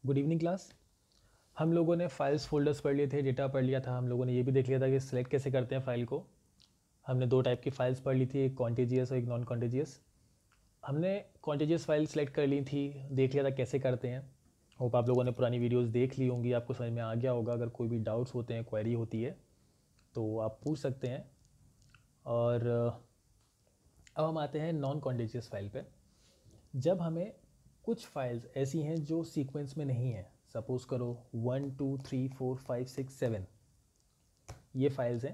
Good evening class. हम लोगों ने फाइल्स फोल्डर्स पढ़ लिए थे, डेटा पढ़ लिया था, हम लोगों ने ये भी देख लिया था कि सिलेक्ट कैसे करते हैं फाइल को। हमने दो टाइप की फाइल्स पढ़ ली थी, एक कॉन्टेजियस और एक नॉन कॉन्टेजियस। हमने कॉन्टेजियस फाइल सेलेक्ट कर ली थी, देख लिया था कैसे करते हैं। होप आप लोगों ने पुरानी वीडियोस देख ली होंगी, आपको समझ में आ गया होगा। अगर कोई भी डाउट्स होते हैं, क्वेरी होती है तो आप पूछ सकते हैं। और अब हम आते हैं नॉन कॉन्टेजियस फाइल पे। जब हमें कुछ फाइल्स ऐसी हैं जो सीक्वेंस में नहीं है, सपोज करो 1 2 3 4 5 6 7 ये फाइल्स हैं।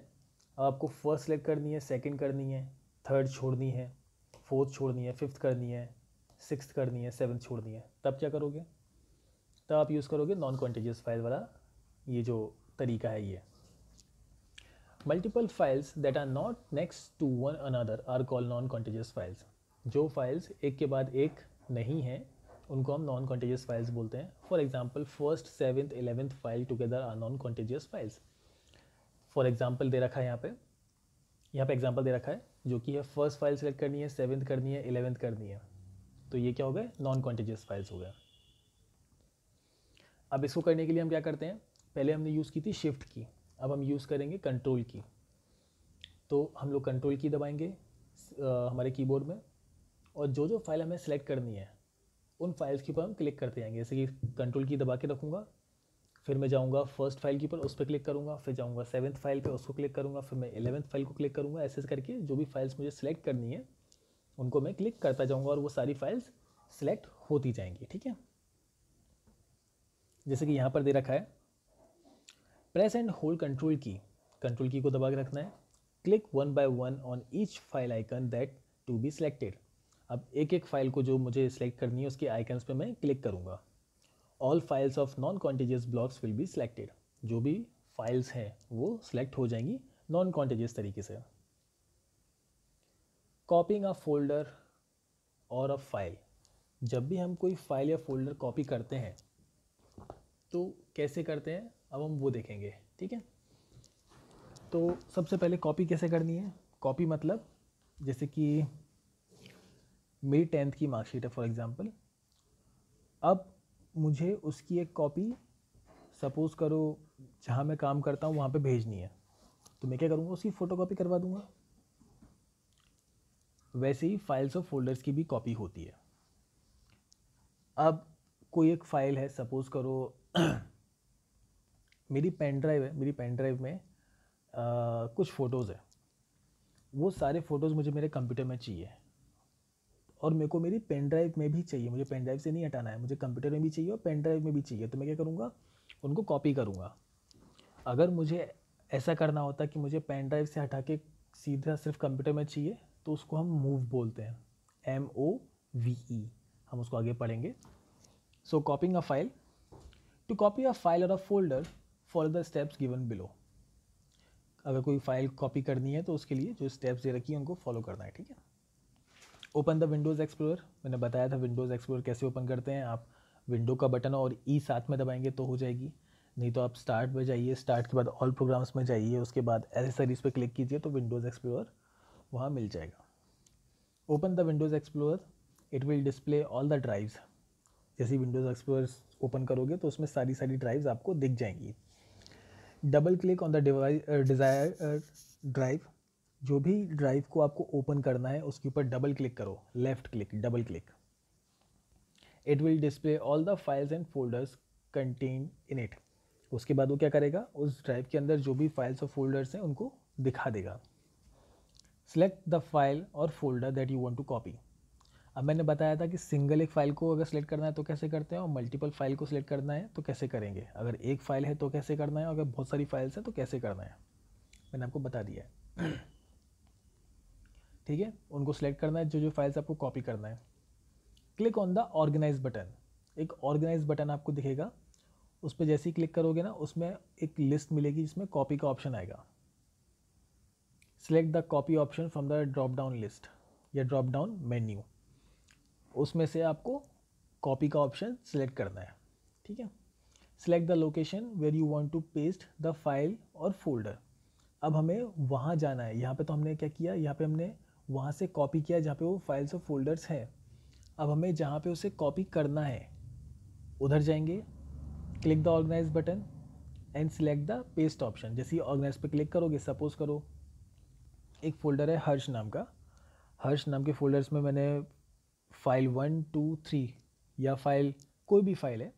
अब आपको फर्स्ट सेलेक्ट करनी है, सेकंड करनी है, थर्ड छोड़नी है, फोर्थ छोड़नी है, फिफ्थ करनी है, सिक्स्थ करनी है, सेवन्थ छोड़नी है। तब क्या करोगे? तब आप यूज़ करोगे नॉन कॉन्टिजियस फाइल वाला ये जो तरीका है। ये multiple files that are not next to one another are called non contiguous files. जो फाइल्स एक के बाद एक नहीं हैं उनको हम नॉन कॉन्टिजियस फाइल्स बोलते हैं। For example first seventh 11th file together are non contiguous files. For example दे रखा है यहाँ पे एग्जाम्पल दे रखा है जो कि है फर्स्ट फाइल सेलेक्ट करनी है, सेवन्थ करनी है, 11th करनी है। तो ये क्या हो गए? नॉन कॉन्टिजियस फाइल्स हो गया। अब इसको करने के लिए हम क्या करते हैं? पहले हमने यूज़ की थी शिफ्ट की, अब हम यूज़ करेंगे कंट्रोल की। तो हम लोग कंट्रोल की दबाएंगे हमारे कीबोर्ड में, और जो जो फाइल हमें सेलेक्ट करनी है उन फाइल्स के ऊपर हम क्लिक करते जाएंगे। जैसे कि कंट्रोल की दबा के रखूँगा, फिर मैं जाऊँगा फर्स्ट फाइल के ऊपर, उस पर क्लिक करूँगा, फिर जाऊँगा सेवन्थ फाइल पे, उसको क्लिक करूँगा, फिर मैं 11th फाइल को क्लिक करूँगा। ऐसे करके जो भी फाइल्स मुझे सेलेक्ट करनी है उनको मैं क्लिक करता जाऊँगा और वो सारी फाइल्स सेलेक्ट होती जाएंगी। ठीक है, जैसे कि यहाँ पर दे रखा है प्रेस एंड होल्ड कंट्रोल की को दबा के रखना है। Click one by one on each file icon that to be selected. अब एक एक फाइल को जो मुझे सिलेक्ट करनी है उसके आइकन्स पे मैं क्लिक करूँगा। All files of non contiguous blocks will be selected. जो भी फाइल्स हैं वो सिलेक्ट हो जाएंगी नॉन कॉन्टिजियस तरीके से। कॉपिंग अ फोल्डर और अ फाइल। जब भी हम कोई फाइल या फोल्डर कॉपी करते हैं तो कैसे करते हैं, अब हम वो देखेंगे। ठीक है, तो सबसे पहले कॉपी कैसे करनी है? कॉपी मतलब जैसे कि मेरी 10th की मार्कशीट है फॉर एग्जांपल। अब मुझे उसकी एक कॉपी सपोज़ करो जहाँ मैं काम करता हूँ वहाँ पे भेजनी है, तो मैं क्या करूँगा? उसकी फ़ोटोकॉपी करवा दूँगा। वैसे ही फाइल्स और फोल्डर्स की भी कॉपी होती है। अब कोई एक फ़ाइल है, सपोज़ करो मेरी पेन ड्राइव है, मेरी पेन ड्राइव में कुछ फ़ोटोज़ है। वो सारे फ़ोटोज़ मुझे मेरे कंप्यूटर में चाहिए, और मेरे को मेरी पेन ड्राइव में भी चाहिए। मुझे पेन ड्राइव से नहीं हटाना है, मुझे कंप्यूटर में भी चाहिए और पेन ड्राइव में भी चाहिए। तो मैं क्या करूँगा? उनको कॉपी करूँगा। अगर मुझे ऐसा करना होता कि मुझे पेन ड्राइव से हटा के सीधा सिर्फ कंप्यूटर में चाहिए, तो उसको हम मूव बोलते हैं, MOVE। हम उसको आगे पढ़ेंगे। So copying a file, to copy a file और a folder follow the steps given below. अगर कोई फाइल कॉपी करनी है तो उसके लिए जो स्टेप्स दे रखी है उनको फॉलो करना है। ठीक है, ओपन द विंडोज़ एक्सप्लोरर। मैंने बताया था विंडोज़ एक्सप्लोरर कैसे ओपन करते हैं। आप विंडो का बटन और ई साथ में दबाएंगे तो हो जाएगी, नहीं तो आप स्टार्ट में जाइए, स्टार्ट के बाद ऑल प्रोग्राम्स में जाइए, उसके बाद एसेसरीज पे क्लिक कीजिए तो विंडोज़ एक्सप्लोरर वहाँ मिल जाएगा। Open the Windows explorer, it will display all the drives. जैसे विंडोज़ एक्सप्लोरर ओपन करोगे तो उसमें सारी ड्राइव्स आपको दिख जाएंगी। Double click on the desire drive. जो भी ड्राइव को आपको ओपन करना है उसके ऊपर डबल क्लिक करो, left click, double click. It will display all the files and folders contain in it. उसके बाद वो क्या करेगा? उस ड्राइव के अंदर जो भी फाइल्स और फोल्डर्स हैं उनको दिखा देगा। सिलेक्ट द फाइल और folder that you want to copy. अब मैंने बताया था कि सिंगल एक फ़ाइल को अगर सेलेक्ट करना है तो कैसे करते हैं, और मल्टीपल फाइल को सिलेक्ट करना है तो कैसे करेंगे। अगर एक फ़ाइल है तो कैसे करना है, अगर बहुत सारी फाइल्स हैं तो कैसे करना है, मैंने आपको बता दिया है। ठीक है, उनको सिलेक्ट करना है जो जो फाइल्स आपको कॉपी करना है। Click on the organize button. एक ऑर्गेनाइज बटन आपको दिखेगा, उस पर जैसे ही क्लिक करोगे ना उसमें एक लिस्ट मिलेगी जिसमें कॉपी का ऑप्शन आएगा। Select the copy option from the drop down list या ड्रॉप डाउन मेन्यू, उसमें से आपको कॉपी का ऑप्शन सिलेक्ट करना है। ठीक है, select the location where you want to paste the file और फोल्डर। अब हमें वहाँ जाना है। यहाँ पे तो हमने क्या किया, यहाँ पे हमने वहाँ से कॉपी किया जहाँ पे वो फाइल्स और फोल्डर्स हैं। अब हमें जहाँ पे उसे कॉपी करना है उधर जाएंगे, click the organize button and select the paste option. जैसे ही ऑर्गेनाइज पे क्लिक करोगे, सपोज करो एक फ़ोल्डर है हर्ष नाम का, हर्ष नाम के फ़ोल्डर्स में मैंने फाइल 1 2 3 या फाइल कोई भी फाइल है,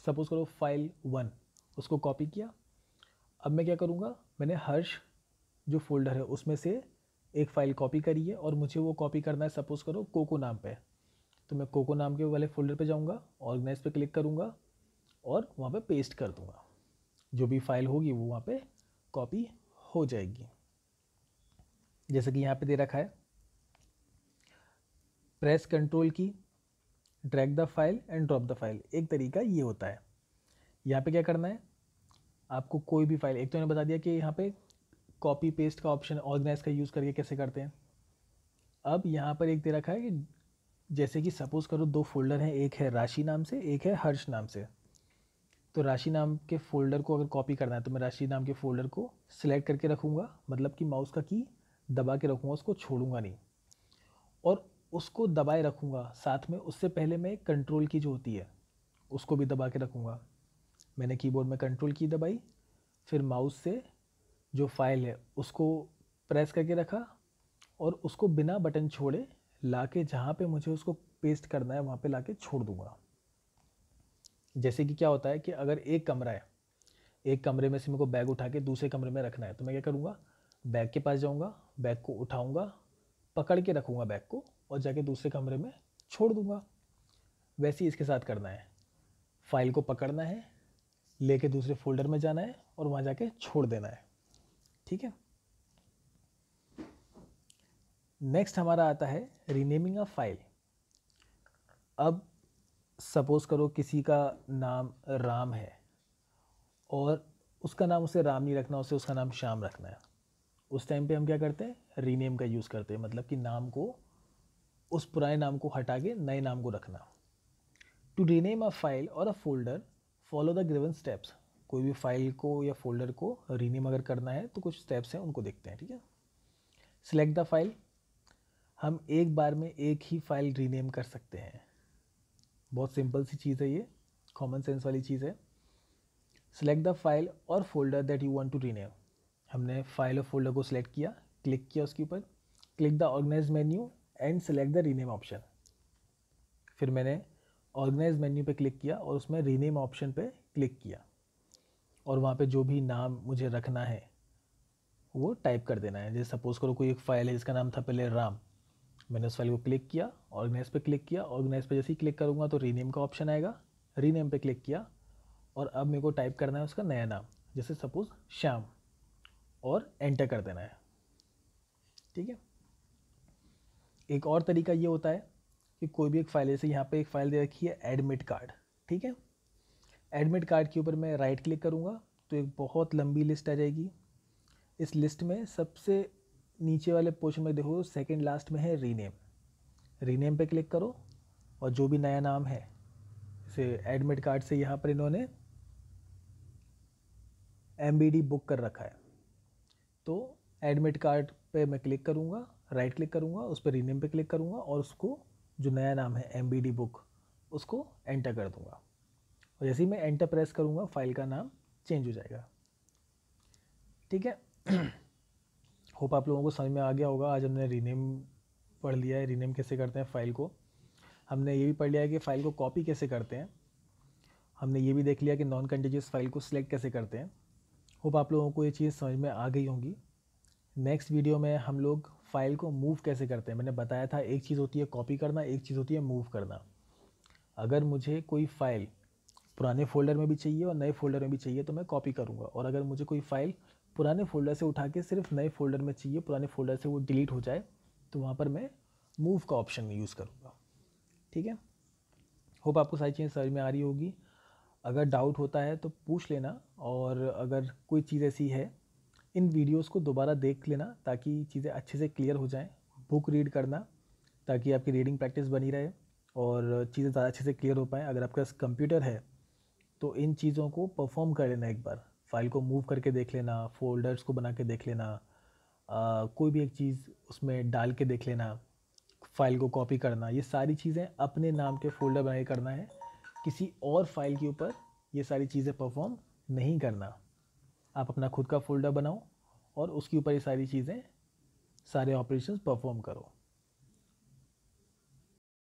सपोज करो फाइल 1, उसको कॉपी किया। अब मैं क्या करूँगा, मैंने हर्ष जो फ़ोल्डर है उसमें से एक फ़ाइल कॉपी करी है और मुझे वो कॉपी करना है सपोज़ करो कोको नाम पे। तो मैं कोको नाम के वाले फ़ोल्डर पे जाऊँगा, ऑर्गेनाइज पे क्लिक करूँगा और वहाँ पे पेस्ट कर दूँगा। जो भी फाइल होगी वो वहाँ पे कॉपी हो जाएगी। जैसे कि यहाँ पे दे रखा है, प्रेस कंट्रोल की, drag the file and drop the file. एक तरीका ये होता है। यहाँ पे क्या करना है, आपको कोई भी फाइल, एक तो मैंने बता दिया कि यहाँ पे कॉपी पेस्ट का ऑप्शन ऑर्गेनाइज का यूज़ करके कैसे करते हैं। अब यहाँ पर एक दे रखा है कि जैसे कि सपोज़ करो दो फोल्डर हैं, एक है राशि नाम से, एक है हर्ष नाम से। तो राशि नाम के फ़ोल्डर को अगर कॉपी करना है तो मैं राशि नाम के फ़ोल्डर को सिलेक्ट करके रखूँगा, मतलब कि माउस का की दबा के रखूँगा, उसको छोड़ूंगा नहीं और उसको दबाए रखूँगा। साथ में उससे पहले मैं कंट्रोल की जो होती है उसको भी दबा के रखूँगा। मैंने कीबोर्ड में कंट्रोल की दबाई, फिर माउस से जो फाइल है उसको प्रेस करके रखा और उसको बिना बटन छोड़े लाके जहाँ पे मुझे उसको पेस्ट करना है वहाँ पे लाके छोड़ दूँगा। जैसे कि क्या होता है कि अगर एक कमरा है, एक कमरे में से मेरे को बैग उठा के दूसरे कमरे में रखना है, तो मैं क्या करूँगा, बैग के पास जाऊँगा, बैग को उठाऊँगा, पकड़ के रखूँगा बैग को और जाके दूसरे कमरे में छोड़ दूँगा। वैसे ही इसके साथ करना है, फाइल को पकड़ना है, लेके दूसरे फोल्डर में जाना है और वहाँ जाके छोड़ देना है। ठीक है। नेक्स्ट हमारा आता है रीनेमिंग अ फाइल। अब सपोज़ करो किसी का नाम राम है और उसका नाम उसे राम नहीं रखना, उसे उसका नाम श्याम रखना है। उस टाइम पे हम क्या करते हैं, रीनेम का यूज़ करते हैं, मतलब कि नाम को, उस पुराने नाम को हटा के नए नाम को रखना। टू रीनेम अ फाइल और a folder follow the given steps. कोई भी फाइल को या फोल्डर को रीनेम अगर करना है तो कुछ स्टेप्स हैं, उनको देखते हैं। ठीक है। सिलेक्ट द फाइल, हम एक बार में एक ही फाइल रीनेम कर सकते हैं। बहुत सिंपल सी चीज़ है ये, कॉमन सेंस वाली चीज़ है। सिलेक्ट द फाइल और folder that you want to rename. हमने फाइल और फोल्डर को सिलेक्ट किया, क्लिक किया उसके ऊपर, click the organize menu and select the rename option. फिर मैंने ऑर्गेनाइज मेन्यू पे क्लिक किया और उसमें रीनेम ऑप्शन पे क्लिक किया और वहाँ पे जो भी नाम मुझे रखना है वो टाइप कर देना है। जैसे सपोज़ करो कोई एक फ़ाइल है जिसका नाम था पहले राम, मैंने उस फाइल को क्लिक किया, ऑर्गेनाइज पे क्लिक किया, ऑर्गेनाइज पे जैसे ही क्लिक करूँगा तो रीनेम का ऑप्शन आएगा, रीनेम पे क्लिक किया और अब मेरे को टाइप करना है उसका नया नाम, जैसे सपोज़ श्याम, और एंटर कर देना है। ठीक है। एक और तरीका ये होता है कि कोई भी एक फाइल, जैसे यहाँ पे एक फ़ाइल दे रखी है एडमिट कार्ड। ठीक है। एडमिट कार्ड के ऊपर मैं राइट क्लिक करूँगा तो एक बहुत लंबी लिस्ट आ जाएगी। इस लिस्ट में सबसे नीचे वाले पोर्शन में देखो सेकंड लास्ट में है रीनेम। रीनेम पे क्लिक करो और जो भी नया नाम है, जैसे एडमिट कार्ड से यहाँ पर इन्होंने MBD बुक कर रखा है, तो एडमिट कार्ड पे मैं क्लिक करूँगा, राइट क्लिक करूँगा, उस पर रीनेम पे क्लिक करूँगा और उसको जो नया नाम है MBD बुक, उसको एंटर कर दूँगा और जैसे ही मैं एंटर प्रेस करूँगा फाइल का नाम चेंज हो जाएगा। ठीक है। होप आप लोगों को समझ में आ गया होगा। आज हमने रीनेम पढ़ लिया है, रीनेम कैसे करते हैं फाइल को। हमने ये भी पढ़ लिया है कि फ़ाइल को कॉपी कैसे करते हैं। हमने ये भी देख लिया कि नॉन कंटीजियस फाइल को सिलेक्ट कैसे करते हैं। होप आप लोगों को ये चीज़ समझ में आ गई होंगी। नेक्स्ट वीडियो में हम लोग फाइल को मूव कैसे करते हैं। मैंने बताया था एक चीज़ होती है कॉपी करना, एक चीज़ होती है मूव करना। अगर मुझे कोई फ़ाइल पुराने फ़ोल्डर में भी चाहिए और नए फ़ोल्डर में भी चाहिए तो मैं कॉपी करूँगा, और अगर मुझे कोई फ़ाइल पुराने फ़ोल्डर से उठा के सिर्फ नए फ़ोल्डर में चाहिए, पुराने फ़ोल्डर से वो डिलीट हो जाए, तो वहाँ पर मैं मूव का ऑप्शन यूज़ करूँगा। ठीक है। होप आपको सारी चीज़ें समझ में आ रही होगी। अगर डाउट होता है तो पूछ लेना, और अगर कोई चीज़ ऐसी है, इन वीडियोस को दोबारा देख लेना ताकि चीज़ें अच्छे से क्लियर हो जाएं। बुक रीड करना ताकि आपकी रीडिंग प्रैक्टिस बनी रहे और चीज़ें ज़्यादा अच्छे से क्लियर हो पाएँ। अगर आपके पास कंप्यूटर है तो इन चीज़ों को परफॉर्म कर लेना, एक बार फाइल को मूव करके देख लेना, फोल्डर्स को बना के देख लेना, कोई भी एक चीज़ उसमें डाल के देख लेना, फाइल को कॉपी करना, ये सारी चीज़ें अपने नाम के फ़ोल्डर बना के करना है। किसी और फाइल के ऊपर ये सारी चीज़ें परफॉर्म नहीं करना। आप अपना खुद का फ़ोल्डर बनाओ और उसके ऊपर ये सारी चीज़ें, सारे ऑपरेशंस परफॉर्म करो।